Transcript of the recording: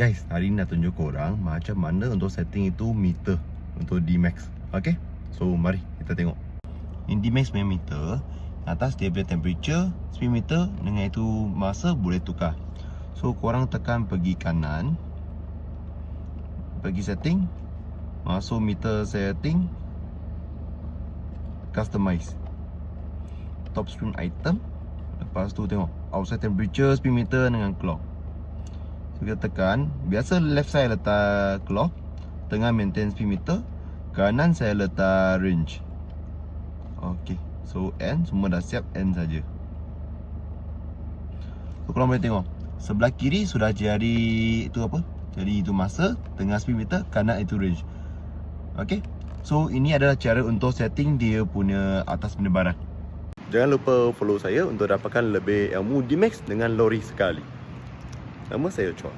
Guys, hari ni nak tunjuk korang macam mana untuk setting itu meter untuk D-Max. Okay, so mari kita tengok. Ini D-Max punya meter. Atas dia punya temperature, speed meter dengan itu masa boleh tukar. So korang tekan pergi kanan, pergi setting, masuk meter setting, customize, top screen item. Lepas tu tengok outside temperature, speed meter dengan clock. So kita tekan. Biasa left saya letak clock, tengah maintain speed meter, kanan saya letak range. Ok, so end, semua dah siap, end saja. So korang boleh tengok sebelah kiri sudah jadi itu apa? Jadi itu masa, tengah speed meter, kanan itu range. Ok, so ini adalah cara untuk setting dia punya atas penebaran. Jangan lupa follow saya untuk dapatkan lebih ilmu D-Max dengan lori sekali. Nama saya Chon.